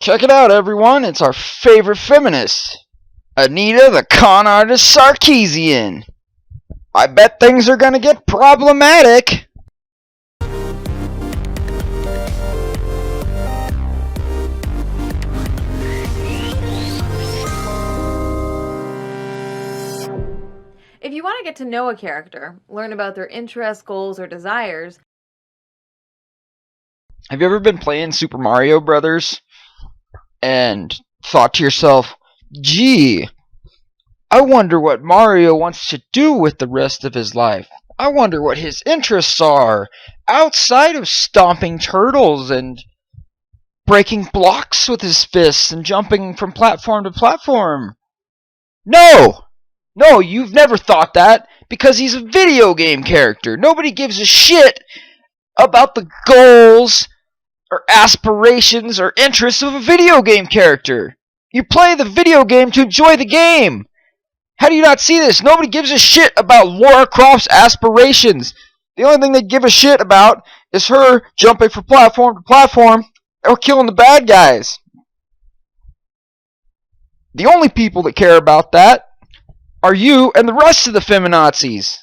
Check it out, everyone. It's our favorite feminist, Anita the con artist Sarkeesian. I bet things are gonna get problematic. If you want to get to know a character, learn about their interests, goals, or desires. Have you ever been playing Super Mario Brothers and thought to yourself, gee, I wonder what Mario wants to do with the rest of his life. I wonder what his interests are outside of stomping turtles and breaking blocks with his fists and jumping from platform to platform. No, you've never thought that because he's a video game character. Nobody gives a shit about the goals or aspirations or interests of a video game character. You play the video game to enjoy the game. How do you not see this? Nobody gives a shit about Lara Croft's aspirations. The only thing they give a shit about is her jumping from platform to platform or killing the bad guys. The only people that care about that are you and the rest of the feminazis.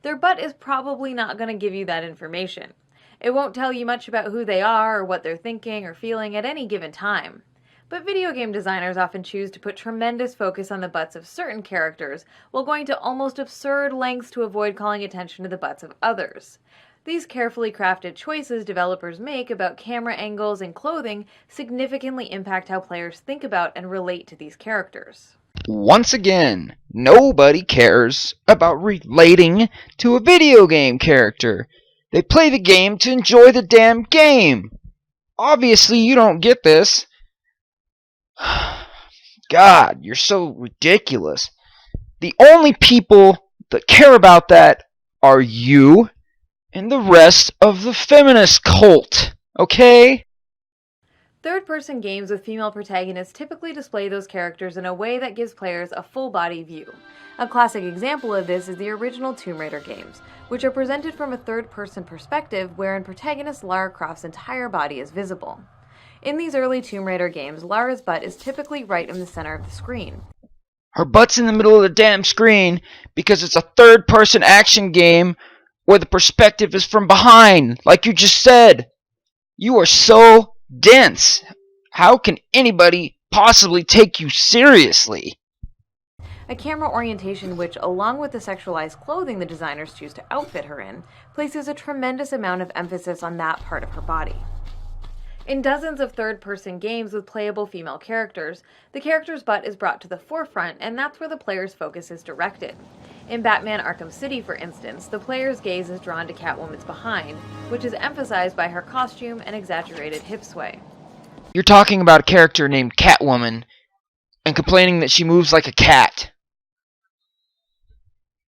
Their butt is probably not going to give you that information. It won't tell you much about who they are or what they're thinking or feeling at any given time. But video game designers often choose to put tremendous focus on the butts of certain characters while going to almost absurd lengths to avoid calling attention to the butts of others. These carefully crafted choices developers make about camera angles and clothing significantly impact how players think about and relate to these characters. Once again, nobody cares about relating to a video game character. They play the game to enjoy the damn game. Obviously, you don't get this. God, you're so ridiculous. The only people that care about that are you and the rest of the feminist cult, okay? Third-person games with female protagonists typically display those characters in a way that gives players a full-body view. A classic example of this is the original Tomb Raider games, which are presented from a third-person perspective wherein protagonist Lara Croft's entire body is visible. In these early Tomb Raider games, Lara's butt is typically right in the center of the screen. Her butt's in the middle of the damn screen because it's a third-person action game where the perspective is from behind, like you just said. You are so dense. How can anybody possibly take you seriously? A camera orientation which, along with the sexualized clothing the designers choose to outfit her in, places a tremendous amount of emphasis on that part of her body. In dozens of third-person games with playable female characters, the character's butt is brought to the forefront, and that's where the player's focus is directed. In Batman Arkham City, for instance, the player's gaze is drawn to Catwoman's behind, which is emphasized by her costume and exaggerated hip sway. You're talking about a character named Catwoman and complaining that she moves like a cat.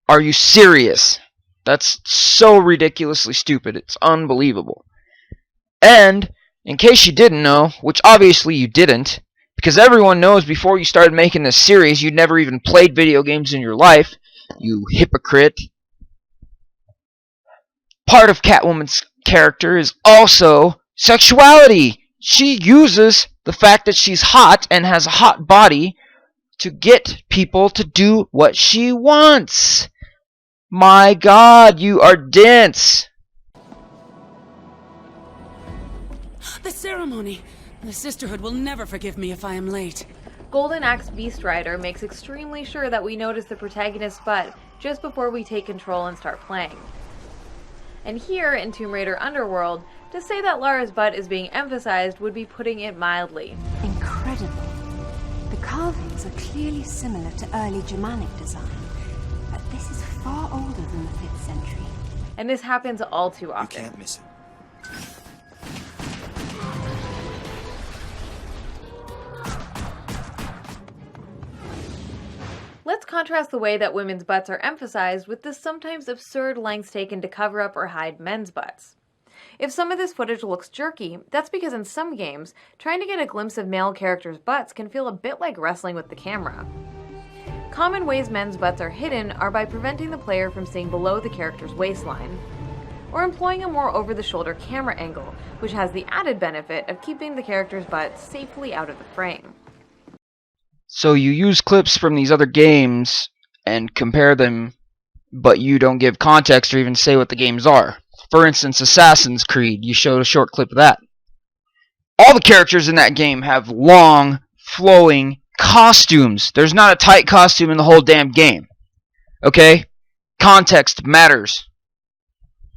Are you serious? That's so ridiculously stupid. It's unbelievable. And in case you didn't know, which obviously you didn't, because everyone knows before you started making this series you'd never even played video games in your life, you hypocrite. Part of Catwoman's character is also sexuality. She uses the fact that she's hot and has a hot body to get people to do what she wants. My God, you are dense. The ceremony! The Sisterhood will never forgive me if I am late. Golden Axe Beast Rider makes extremely sure that we notice the protagonist's butt just before we take control and start playing. And here in Tomb Raider Underworld, to say that Lara's butt is being emphasized would be putting it mildly. Incredible. The carvings are clearly similar to early Germanic design, but this is far older than the 5th century. And this happens all too often. You can't miss it. Let's contrast the way that women's butts are emphasized with the sometimes absurd lengths taken to cover up or hide men's butts. If some of this footage looks jerky, that's because in some games, trying to get a glimpse of male characters' butts can feel a bit like wrestling with the camera. Common ways men's butts are hidden are by preventing the player from seeing below the character's waistline, or employing a more over-the-shoulder camera angle, which has the added benefit of keeping the character's butt safely out of the frame. So you use clips from these other games and compare them, but you don't give context or even say what the games are. For instance, Assassin's Creed, you showed a short clip of that. All the characters in that game have long, flowing costumes. There's not a tight costume in the whole damn game. Okay? Context matters.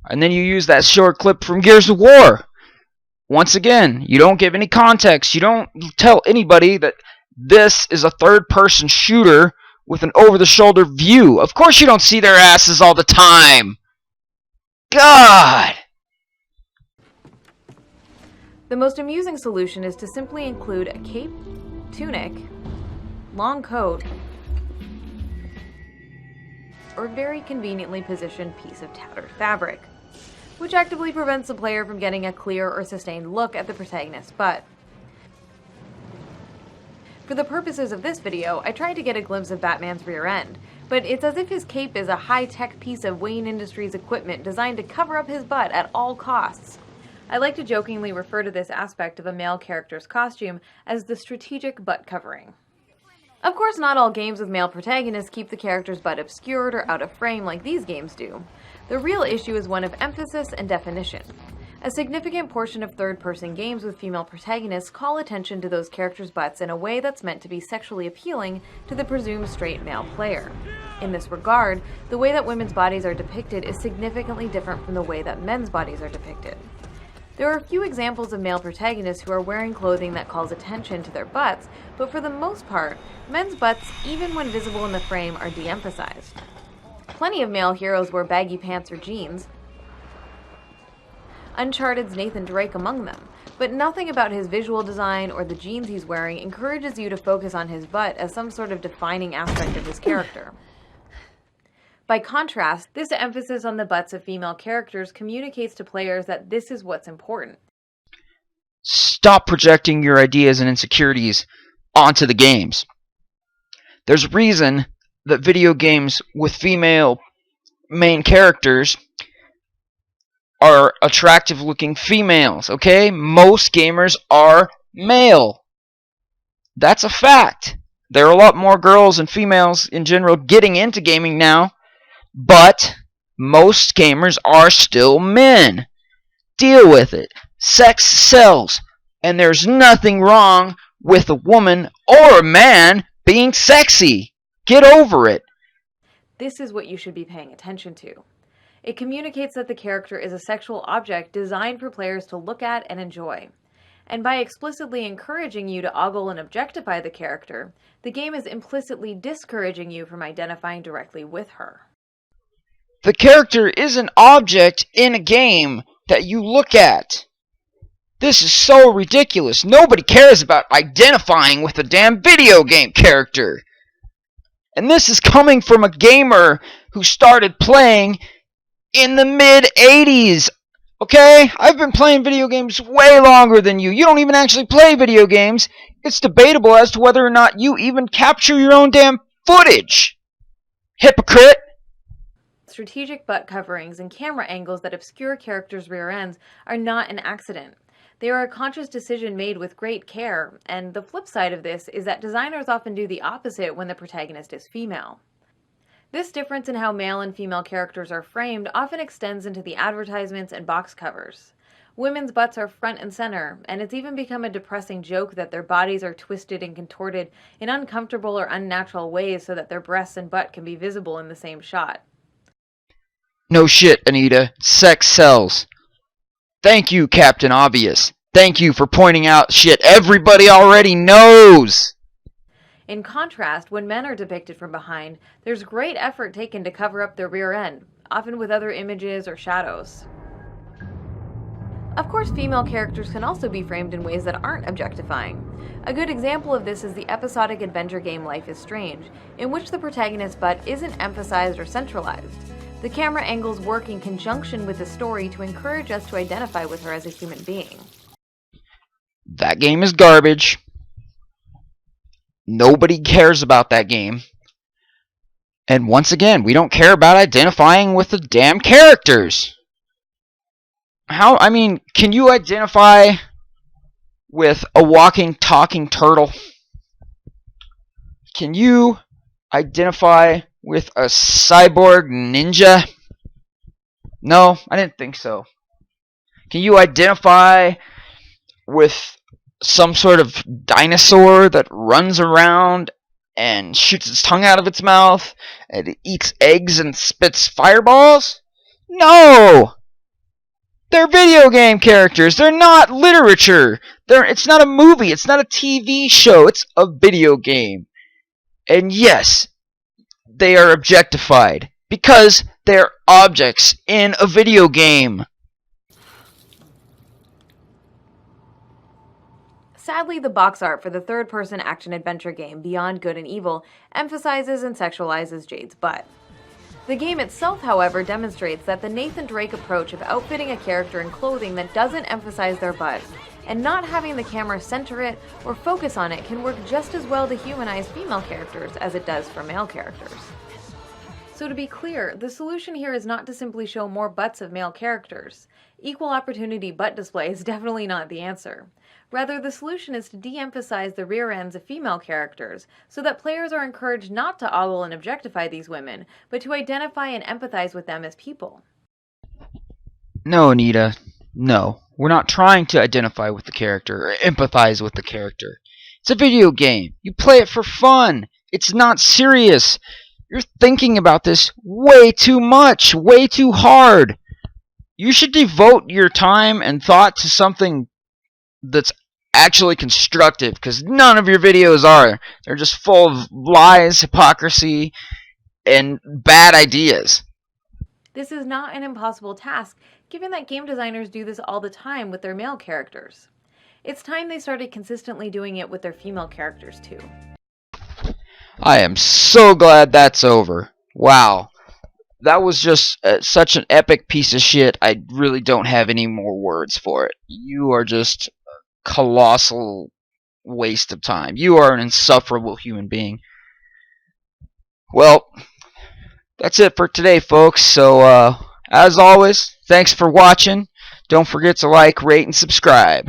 And then you use that short clip from Gears of War. Once again, you don't give any context. You don't tell anybody that this is a third-person shooter with an over-the-shoulder view. Of course you don't see their asses all the time. God! The most amusing solution is to simply include a cape, tunic, long coat, or very conveniently positioned piece of tattered fabric, which actively prevents the player from getting a clear or sustained look at the protagonist's butt. For the purposes of this video, I tried to get a glimpse of Batman's rear end, but it's as if his cape is a high-tech piece of Wayne Industries equipment designed to cover up his butt at all costs. I like to jokingly refer to this aspect of a male character's costume as the strategic butt covering. Of course, not all games with male protagonists keep the character's butt obscured or out of frame like these games do. The real issue is one of emphasis and definition. A significant portion of third-person games with female protagonists call attention to those characters' butts in a way that's meant to be sexually appealing to the presumed straight male player. In this regard, the way that women's bodies are depicted is significantly different from the way that men's bodies are depicted. There are a few examples of male protagonists who are wearing clothing that calls attention to their butts, but for the most part, men's butts, even when visible in the frame, are de-emphasized. Plenty of male heroes wear baggy pants or jeans, Uncharted's Nathan Drake among them, but nothing about his visual design or the jeans he's wearing encourages you to focus on his butt as some sort of defining aspect of his character. By contrast, this emphasis on the butts of female characters communicates to players that this is what's important. Stop projecting your ideas and insecurities onto the games. There's a reason that video games with female main characters are attractive looking females, okay? Most gamers are male. That's a fact. There are a lot more girls and females in general getting into gaming now, but most gamers are still men. Deal with it. Sex sells, and there's nothing wrong with a woman or a man being sexy. Get over it. This is what you should be paying attention to. It communicates that the character is a sexual object designed for players to look at and enjoy. And by explicitly encouraging you to ogle and objectify the character, the game is implicitly discouraging you from identifying directly with her. The character is an object in a game that you look at. This is so ridiculous. Nobody cares about identifying with a damn video game character. And this is coming from a gamer who started playing in the mid-'80s. Okay? I've been playing video games way longer than you. You don't even actually play video games. It's debatable as to whether or not you even capture your own damn footage. Hypocrite. Strategic butt coverings and camera angles that obscure characters' rear ends are not an accident. They are a conscious decision made with great care, and the flip side of this is that designers often do the opposite when the protagonist is female. This difference in how male and female characters are framed often extends into the advertisements and box covers. Women's butts are front and center, and it's even become a depressing joke that their bodies are twisted and contorted in uncomfortable or unnatural ways so that their breasts and butt can be visible in the same shot. No shit, Anita. Sex sells. Thank you, Captain Obvious. Thank you for pointing out shit everybody already knows. In contrast, when men are depicted from behind, there's great effort taken to cover up their rear end, often with other images or shadows. Of course, female characters can also be framed in ways that aren't objectifying. A good example of this is the episodic adventure game Life is Strange, in which the protagonist's butt isn't emphasized or centralized. The camera angles work in conjunction with the story to encourage us to identify with her as a human being. That game is garbage. Nobody cares about that game. And once again, we don't care about identifying with the damn characters. I mean, can you identify with a walking, talking turtle? Can you identify with a cyborg ninja? No, I didn't think so. Can you identify with some sort of dinosaur that runs around and shoots its tongue out of its mouth and it eats eggs and spits fireballs? No! They're video game characters. They're not literature. It's not a movie. It's not a TV show. It's a video game. And yes, they are objectified because they're objects in a video game. Sadly, the box art for the third-person action-adventure game Beyond Good and Evil emphasizes and sexualizes Jade's butt. The game itself, however, demonstrates that the Nathan Drake approach of outfitting a character in clothing that doesn't emphasize their butt, and not having the camera center it or focus on it, can work just as well to humanize female characters as it does for male characters. So to be clear, the solution here is not to simply show more butts of male characters. Equal opportunity butt display is definitely not the answer. Rather, the solution is to de-emphasize the rear ends of female characters, so that players are encouraged not to ogle and objectify these women, but to identify and empathize with them as people. No, Anita. No. We're not trying to identify with the character or empathize with the character. It's a video game. You play it for fun. It's not serious. You're thinking about this way too much, way too hard. You should devote your time and thought to something that's actually constructive, because none of your videos are. They're just full of lies, hypocrisy, and bad ideas. This is not an impossible task, given that game designers do this all the time with their male characters. It's time they started consistently doing it with their female characters too. I am so glad that's over. Wow. That was just such an epic piece of shit. I really don't have any more words for it. You are just a colossal waste of time. You are an insufferable human being. Well, that's it for today, folks. So, as always, thanks for watching. Don't forget to like, rate, and subscribe.